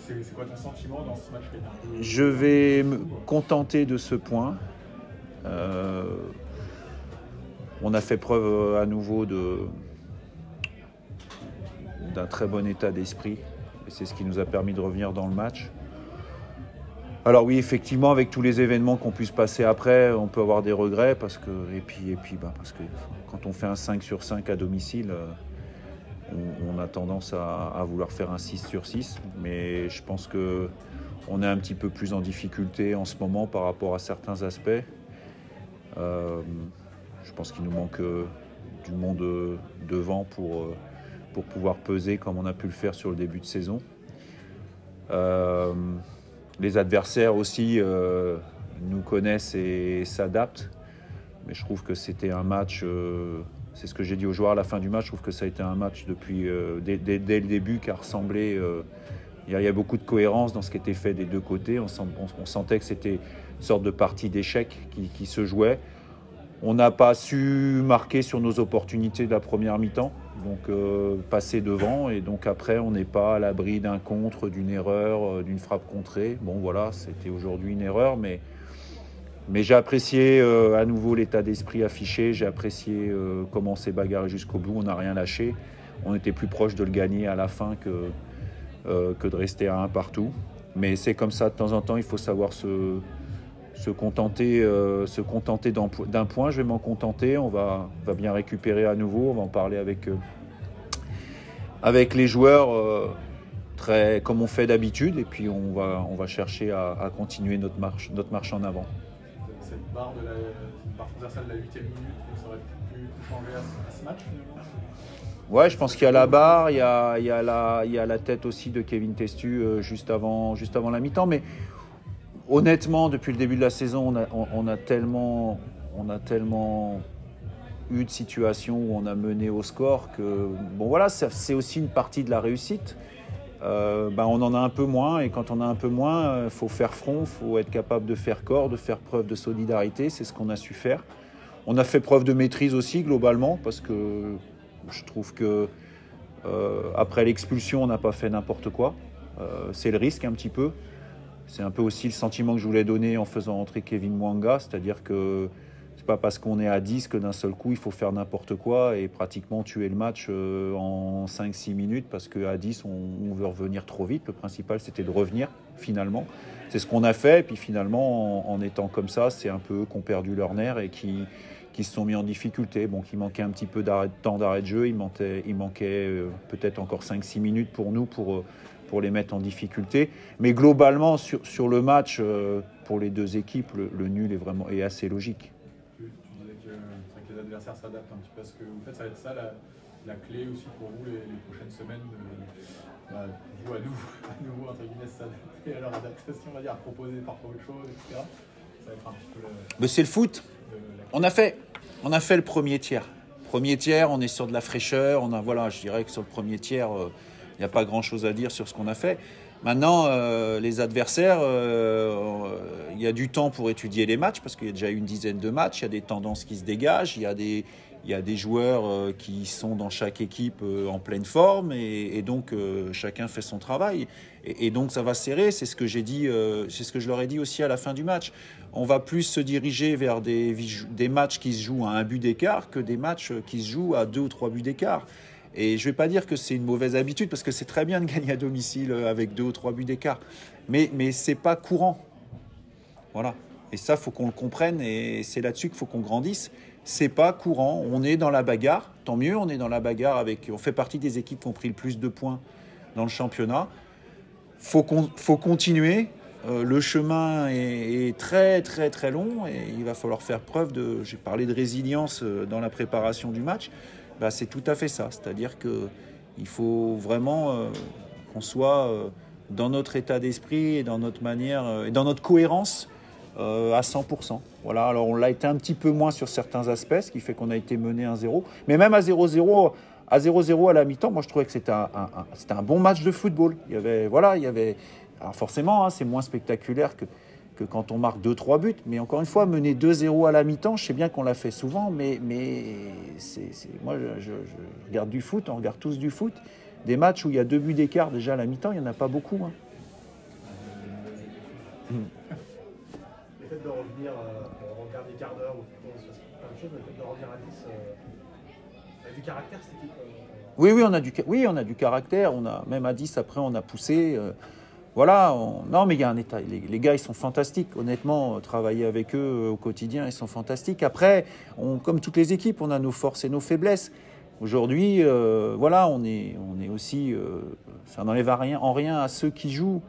c'est quoi ton sentiment dans ce match qui est un peu... Je vais me contenter de ce point. On a fait preuve à nouveau d'un très bon état d'esprit. Et c'est ce qui nous a permis de revenir dans le match. Alors oui, effectivement, avec tous les événements qu'on puisse passer après, on peut avoir des regrets. Parce que quand on fait un 5 sur 5 à domicile, on a tendance à vouloir faire un 6 sur 6. Mais je pense qu'on est un petit peu plus en difficulté en ce moment par rapport à certains aspects. Je pense qu'il nous manque du monde devant pour pouvoir peser comme on a pu le faire sur le début de saison. Les adversaires aussi nous connaissent et s'adaptent. Mais je trouve que c'était un match, c'est ce que j'ai dit aux joueurs à la fin du match, je trouve que ça a été un match dès le début qui a ressemblé. Il y a beaucoup de cohérence dans ce qui était fait des deux côtés. On sentait que c'était une sorte de partie d'échecs qui se jouait. On n'a pas su marquer sur nos opportunités de la première mi-temps, donc passer devant, et donc après on n'est pas à l'abri d'un contre, d'une erreur, d'une frappe contrée. Bon voilà, c'était aujourd'hui une erreur, mais j'ai apprécié à nouveau l'état d'esprit affiché, j'ai apprécié comment on s'est bagarré jusqu'au bout, on n'a rien lâché. On était plus proche de le gagner à la fin que de rester à un partout. Mais c'est comme ça, de temps en temps, il faut savoir se contenter d'un point. Je vais m'en contenter, on va bien récupérer à nouveau, on va en parler avec les joueurs comme on fait d'habitude, et puis on va chercher à continuer notre marche en avant. Cette barre transversale de la 8e minute, ça aurait pu tout changer à ce match finalement. Ouais, je pense qu'il y a la barre, il y a la tête aussi de Kevin Testu juste avant la mi-temps, mais honnêtement, depuis le début de la saison, on a tellement eu de situations où on a mené au score que, bon voilà, c'est aussi une partie de la réussite. On en a un peu moins, et quand on a un peu moins, il faut faire front, il faut être capable de faire corps, de faire preuve de solidarité, c'est ce qu'on a su faire. On a fait preuve de maîtrise aussi, globalement, parce que je trouve que après l'expulsion, on n'a pas fait n'importe quoi. C'est le risque un petit peu. C'est un peu aussi le sentiment que je voulais donner en faisant entrer Kevin Mwanga, c'est-à-dire que c'est pas parce qu'on est à 10 que d'un seul coup il faut faire n'importe quoi et pratiquement tuer le match en 5-6 minutes, parce qu'à 10 on veut revenir trop vite. Le principal c'était de revenir finalement. C'est ce qu'on a fait, et puis finalement en étant comme ça, c'est un peu eux qui ont perdu leur nerf et qui se sont mis en difficulté. Bon, il manquait un petit peu de temps d'arrêt de jeu, il manquait peut-être encore 5-6 minutes pour nous pour les mettre en difficulté. Mais globalement, sur le match, pour les deux équipes, le nul est assez logique. Tu disais que les adversaires s'adaptent un petit peu à ce que vous faites. Ça va être ça la clé aussi pour vous les prochaines semaines, vous à nouveau, entre guillemets, s'adapter à leur adaptation, on va dire, à proposer parfois autre chose, etc. Ça va être un petit peu Mais c'est le foot. On a fait le premier tiers. Premier tiers, on est sur de la fraîcheur. Je dirais que sur le premier tiers, il n'y a pas grand-chose à dire sur ce qu'on a fait. Maintenant, les adversaires, il y a du temps pour étudier les matchs, parce qu'il y a déjà une dizaine de matchs, il y a des tendances qui se dégagent, il y a des joueurs qui sont dans chaque équipe en pleine forme, et donc chacun fait son travail. Et donc ça va serrer, c'est ce que j'ai dit, c'est ce que je leur ai dit aussi à la fin du match. On va plus se diriger vers des matchs qui se jouent à un but d'écart que des matchs qui se jouent à 2 ou 3 buts d'écart. Et je ne vais pas dire que c'est une mauvaise habitude, parce que c'est très bien de gagner à domicile avec 2 ou 3 buts d'écart. Mais ce n'est pas courant. Voilà. Et ça, il faut qu'on le comprenne, et c'est là-dessus qu'il faut qu'on grandisse. Ce n'est pas courant. On est dans la bagarre. Tant mieux, on est dans la bagarre. On fait partie des équipes qui ont pris le plus de points dans le championnat. Faut continuer. Le chemin est très, très, très long, et il va falloir faire preuve j'ai parlé de résilience dans la préparation du match. C'est tout à fait ça, c'est-à-dire qu'il faut vraiment qu'on soit dans notre état d'esprit et dans notre manière et dans notre cohérence à 100%. Voilà, alors on l'a été un petit peu moins sur certains aspects, ce qui fait qu'on a été mené 1-0, mais même à 0-0 à la mi-temps, moi je trouvais que c'était un bon match de football. Il y avait alors forcément, c'est moins spectaculaire que quand on marque 2-3 buts, mais encore une fois, mener 2-0 à la mi-temps, je sais bien qu'on l'a fait souvent, mais moi je regarde du foot, on regarde tous du foot. des matchs où il y a 2 buts d'écart déjà à la mi-temps, il n'y en a pas beaucoup. Hein. Le fait de revenir en dernier quart d'heure, ou plein de choses, le fait de revenir à 10, a du caractère cette équipe. Oui, on a du caractère. Même à 10, après, on a poussé. Voilà. Non, mais il y a un état. Les gars, ils sont fantastiques. Honnêtement, travailler avec eux au quotidien, ils sont fantastiques. Après, comme toutes les équipes, on a nos forces et nos faiblesses. Aujourd'hui, voilà, on est aussi. Ça n'enlève en rien à ceux qui jouent.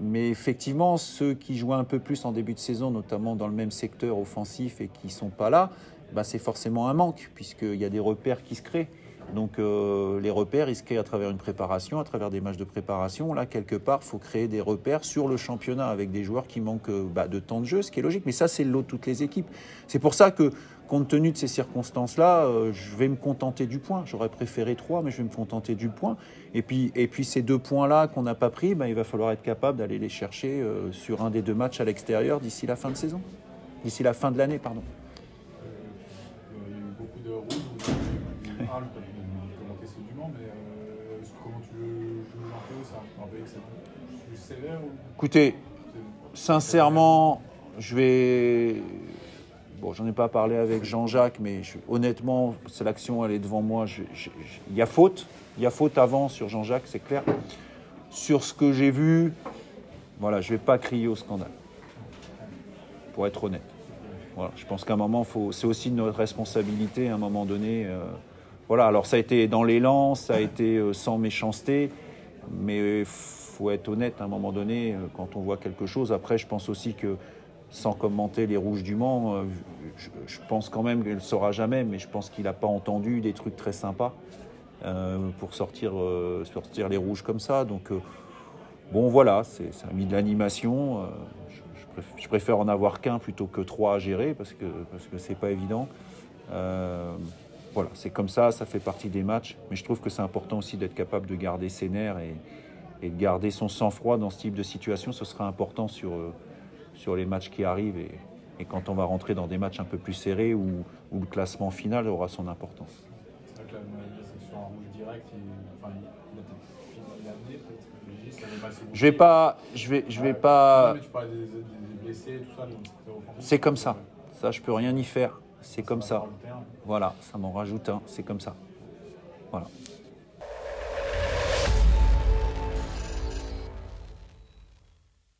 Mais effectivement, ceux qui jouent un peu plus en début de saison, notamment dans le même secteur offensif et qui ne sont pas là, bah, c'est forcément un manque, puisqu'il y a des repères qui se créent. Donc les repères, ils se créent à travers une préparation, à travers des matchs de préparation. Là, quelque part, il faut créer des repères sur le championnat avec des joueurs qui manquent de temps de jeu, ce qui est logique. Mais ça, c'est le lot de toutes les équipes. C'est pour ça que, compte tenu de ces circonstances-là, je vais me contenter du point. J'aurais préféré 3, mais je vais me contenter du point. Et puis ces 2 points-là qu'on n'a pas pris, il va falloir être capable d'aller les chercher sur un des 2 matchs à l'extérieur d'ici la fin de saison. D'ici la fin de l'année, pardon. Il y a eu beaucoup de rouges. Je peux commenter ceux du Mans, mais comment tu le juges un peu ça? Un peu c'est sévère ou... Écoutez, sincèrement, j'en ai pas parlé avec Jean-Jacques, mais honnêtement, l'action, elle est devant moi. Il y a faute. Il y a faute avant sur Jean-Jacques, c'est clair. Sur ce que j'ai vu, voilà, je ne vais pas crier au scandale, pour être honnête. Voilà, je pense qu'à un moment, c'est aussi notre responsabilité, à un moment donné. Voilà, alors ça a été dans l'élan, ça a été sans méchanceté, mais il faut être honnête à un moment donné quand on voit quelque chose. Après, je pense aussi que, sans commenter les Rouges du Mans, je pense quand même qu'il ne le saura jamais, mais je pense qu'il n'a pas entendu des trucs très sympas pour sortir les Rouges comme ça. Donc, bon, voilà, ça a mis de l'animation. Je préfère en avoir qu'un plutôt que 3 à gérer parce que c'est pas évident. Voilà, c'est comme ça fait partie des matchs. Mais je trouve que c'est important aussi d'être capable de garder ses nerfs et de garder son sang-froid dans ce type de situation. Ce sera important sur les matchs qui arrivent et quand on va rentrer dans des matchs un peu plus serrés où le classement final aura son importance. C'est vrai que là, c'est sur un rouge direct, il a peut-être amené, peut-être. Ça va mal se bouger. Je vais pas. Non, mais tu parlais des blessés, tout ça. C'est comme ça. Ça, je peux rien y faire. C'est comme ça. Voilà, ça m'en rajoute un. C'est comme ça. Voilà.